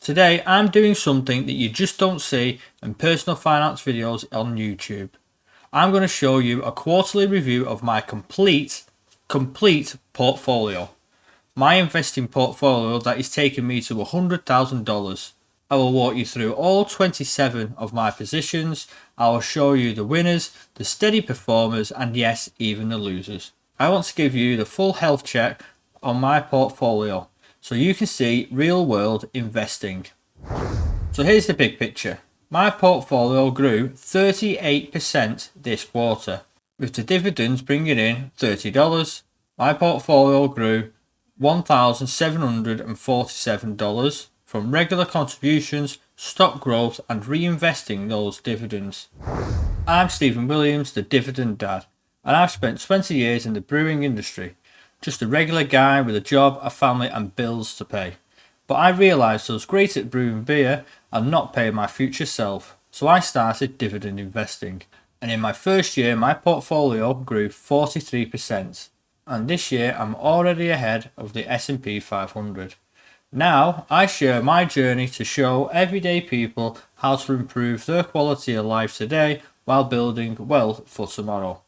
Today I'm doing something that you just don't see in personal finance videos on YouTube. I'm going to show you a quarterly review of my complete portfolio. My investing portfolio that is taking me to $100,000. I will walk you through all 27 of my positions. I will show you the winners, the steady performers, and yes, even the losers. I want to give you the full health check on my portfolio so you can see real world investing. So here's the big picture. My portfolio grew 38% this quarter, with the dividends bringing in $30. My portfolio grew $1,747 from regular contributions, stock growth, and reinvesting those dividends. I'm Stephen Williams, the Dividend Dad, and I've spent 20 years in the brewing industry. Just a regular guy with a job, a family, and bills to pay. But I realised I was great at brewing beer and not paying my future self, so I started dividend investing. And in my first year, my portfolio grew 43%. And this year, I'm already ahead of the S&P 500. Now, I share my journey to show everyday people how to improve their quality of life today while building wealth for tomorrow.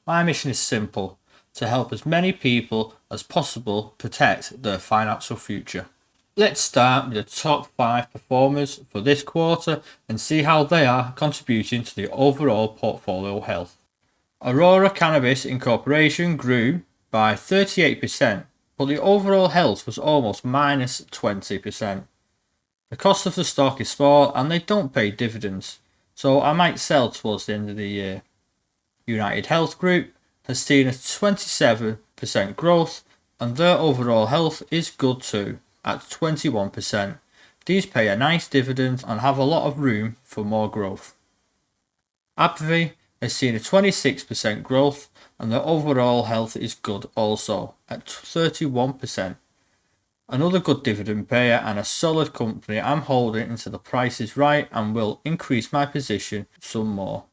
My mission is simple: to help as many people as possible protect their financial future. Let's start with the top 5 performers for this quarter and see how they are contributing to the overall portfolio health. Aurora Cannabis Incorporation grew by 38%, but the overall health was almost minus 20%. The cost of the stock is small and they don't pay dividends, so I might sell towards the end of the year. United Health Group has seen a 27% growth and their overall health is good too, at 21%. These pay a nice dividend and have a lot of room for more growth. AbbVie has seen a 26% growth and their overall health is good also, at 31%. Another good dividend payer and a solid company I'm holding until the price is right and will increase my position some more.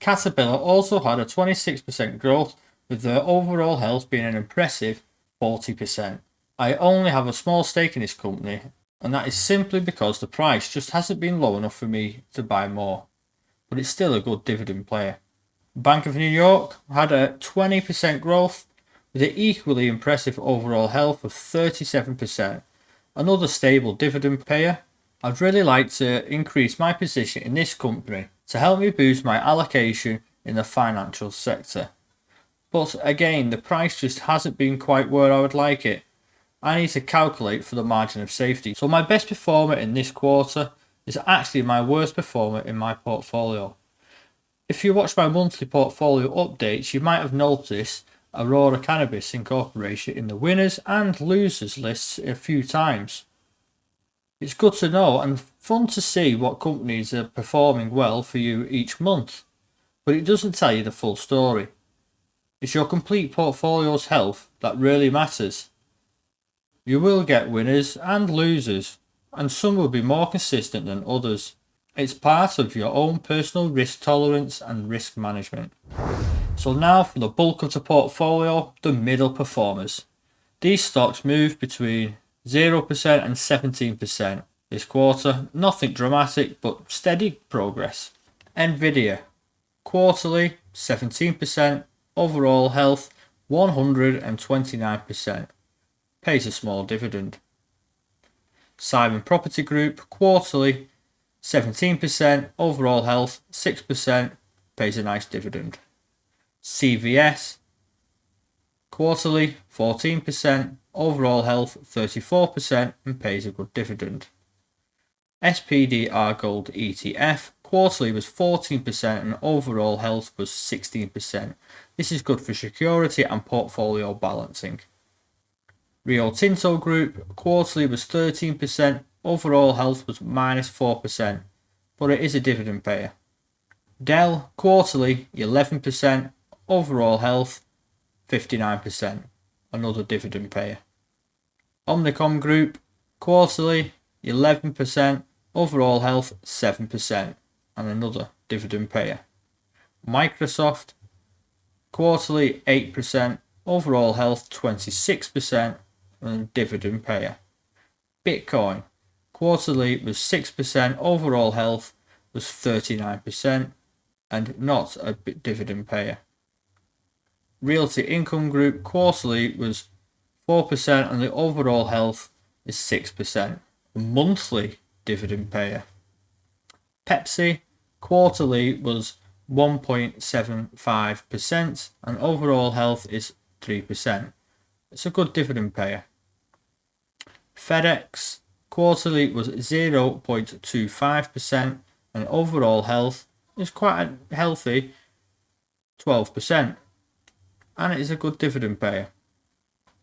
Caterpillar also had a 26% growth, with their overall health being an impressive 40%. I only have a small stake in this company, and that is simply because the price just hasn't been low enough for me to buy more, but it's still a good dividend player. Bank of New York had a 20% growth with an equally impressive overall health of 37%. Another stable dividend payer. I'd really like to increase my position in this company to help me boost my allocation in the financial sector. But again, the price just hasn't been quite where I would like it. I need to calculate for the margin of safety. So my best performer in this quarter is actually my worst performer in my portfolio. If you watch my monthly portfolio updates, you might have noticed Aurora Cannabis Incorporation in the winners and losers lists a few times. It's good to know and fun to see what companies are performing well for you each month, but it doesn't tell you the full story. It's your complete portfolio's health that really matters. You will get winners and losers, and some will be more consistent than others. It's part of your own personal risk tolerance and risk management. So now for the bulk of the portfolio, the middle performers. These stocks move between 0% and 17% this quarter. Nothing dramatic, but steady progress. Nvidia, quarterly 17%, overall health 129%. Pays a small dividend. Simon Property Group, quarterly 17%, overall health 6%, pays a nice dividend. CVS, quarterly 14%, overall health 34%, and pays a good dividend. SPDR Gold ETF, quarterly was 14% and overall health was 16%. This is good for security and portfolio balancing. Rio Tinto Group, quarterly was 13%, overall health was minus 4%, but it is a dividend payer. Dell, quarterly 11%, overall health 59%, another dividend payer. Omnicom Group, quarterly 11%, overall health 7%, and another dividend payer. Microsoft, quarterly 8%, overall health 26%, and dividend payer. Bitcoin. Quarterly was 6%, overall health was 39%, and not a dividend payer. Realty Income Group quarterly was 4%, and the overall health is 6%. A monthly dividend payer. Pepsi quarterly was 1.75%, and overall health is 3%. It's a good dividend payer. FedEx quarterly was 0.25%, and overall health is quite a healthy 12%, and it is a good dividend payer.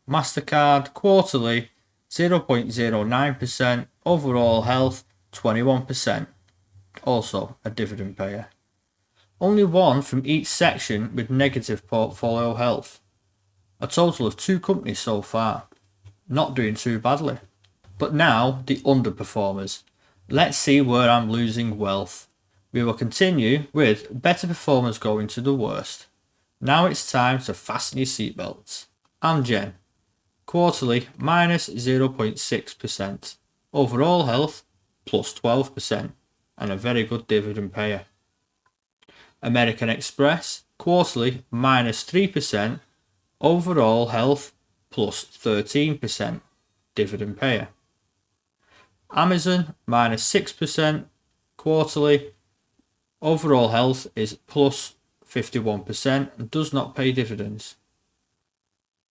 MasterCard quarterly 0.09%, overall health 21%, also a dividend payer. Only one from each section with negative portfolio health. A total of 2 companies so far. Not doing too badly. But now the underperformers. Let's see where I'm losing wealth. We will continue with better performers going to the worst. Now it's time to fasten your seatbelts. Amgen. Quarterly minus 0.6%. Overall health plus 12%, and a very good dividend payer. American Express quarterly minus 3%. Overall health plus 13%, dividend payer. Amazon minus 6%, quarterly. Overall health is plus 51% and does not pay dividends.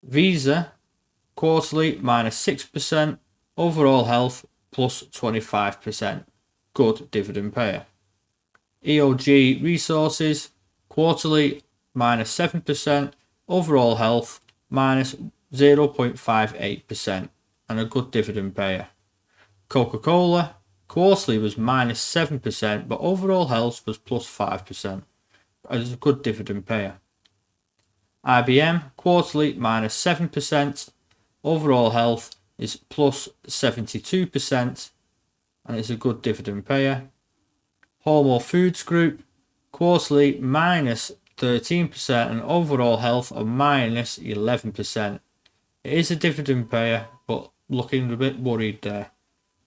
Visa quarterly minus 6%, overall health plus 25%, good dividend payer. EOG Resources quarterly minus 7%, overall health minus 0.58%, and a good dividend payer. Coca-Cola quarterly was minus 7%, but overall health was plus 5%. It's a good dividend payer. IBM quarterly minus 7%, overall health is plus 72%, and it's a good dividend payer. Hormel Foods Group quarterly minus 13%, and overall health of minus 11%. It is a dividend payer, but looking a bit worried there.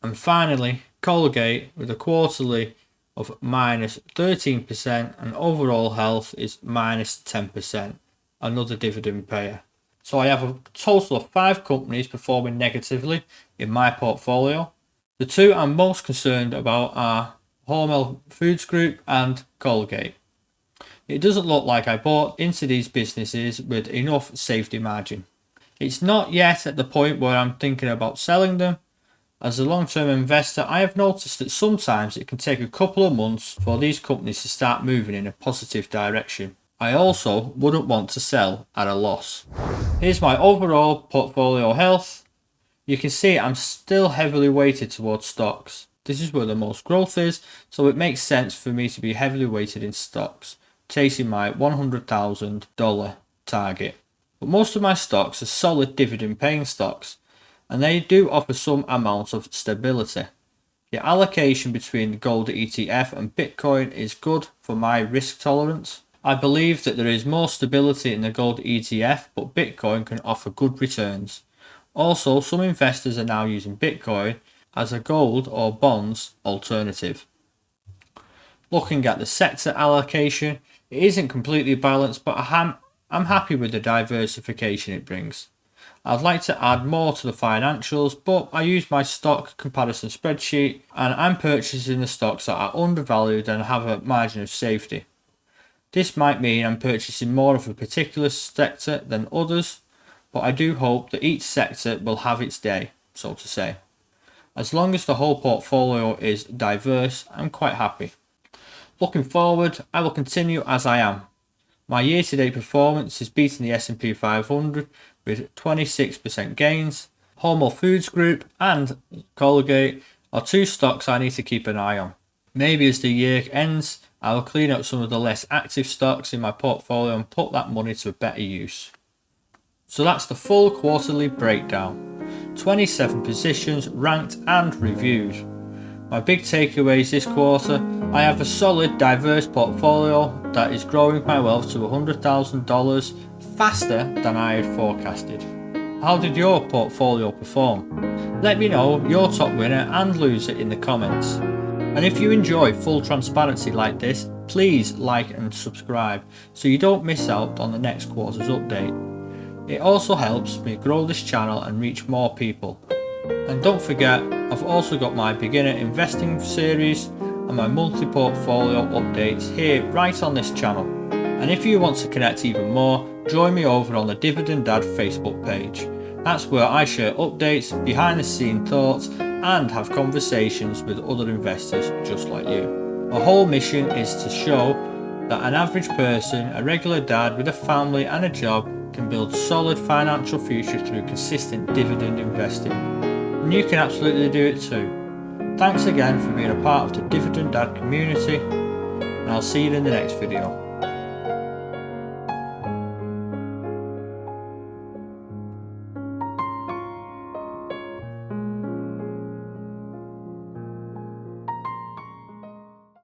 And finally, Colgate with a quarterly of minus 13%, and overall health is minus 10%. Another dividend payer. So I have a total of 5 companies performing negatively in my portfolio. The 2 I'm most concerned about are Hormel Foods Group and Colgate. It doesn't look like I bought into these businesses with enough safety margin. It's not yet at the point where I'm thinking about selling them. As a long-term investor, I have noticed that sometimes it can take a couple of months for these companies to start moving in a positive direction. I also wouldn't want to sell at a loss. Here's my overall portfolio health. You can see I'm still heavily weighted towards stocks. This is where the most growth is, so it makes sense for me to be heavily weighted in stocks, chasing my $100,000 target. But most of my stocks are solid dividend paying stocks, and they do offer some amount of stability. The allocation between the gold ETF and Bitcoin is good for my risk tolerance. I believe that there is more stability in the gold ETF, but Bitcoin can offer good returns. Also, some investors are now using Bitcoin as a gold or bonds alternative. Looking at the sector allocation, it isn't completely balanced, but I'm happy with the diversification it brings. I'd like to add more to the financials, but I use my stock comparison spreadsheet, and I'm purchasing the stocks that are undervalued and have a margin of safety. This might mean I'm purchasing more of a particular sector than others, but I do hope that each sector will have its day, so to say. As long as the whole portfolio is diverse, I'm quite happy. Looking forward, I will continue as I am. My year-to-date performance is beating the S&P 500 with 26% gains. Hormel Foods Group and Colgate are 2 stocks I need to keep an eye on. Maybe as the year ends, I will clean up some of the less active stocks in my portfolio and put that money to a better use. So that's the full quarterly breakdown. 27 positions ranked and reviewed. My big takeaways this quarter: I have a solid, diverse portfolio that is growing my wealth to $100,000 faster than I had forecasted. How did your portfolio perform? Let me know your top winner and loser in the comments. And if you enjoy full transparency like this, please like and subscribe so you don't miss out on the next quarter's update. It also helps me grow this channel and reach more people. And don't forget, I've also got my beginner investing series and my monthly portfolio updates here right on this channel. And if you want to connect even more, join me over on the Dividend Dad Facebook page. That's where I share updates, behind the scene thoughts and have conversations with other investors just like you. My whole mission is to show that an average person, a regular dad with a family and a job, can build solid financial future through consistent dividend investing. And you can absolutely do it too. Thanks again for being a part of the Dividend Dad community, and I'll see you in the next video.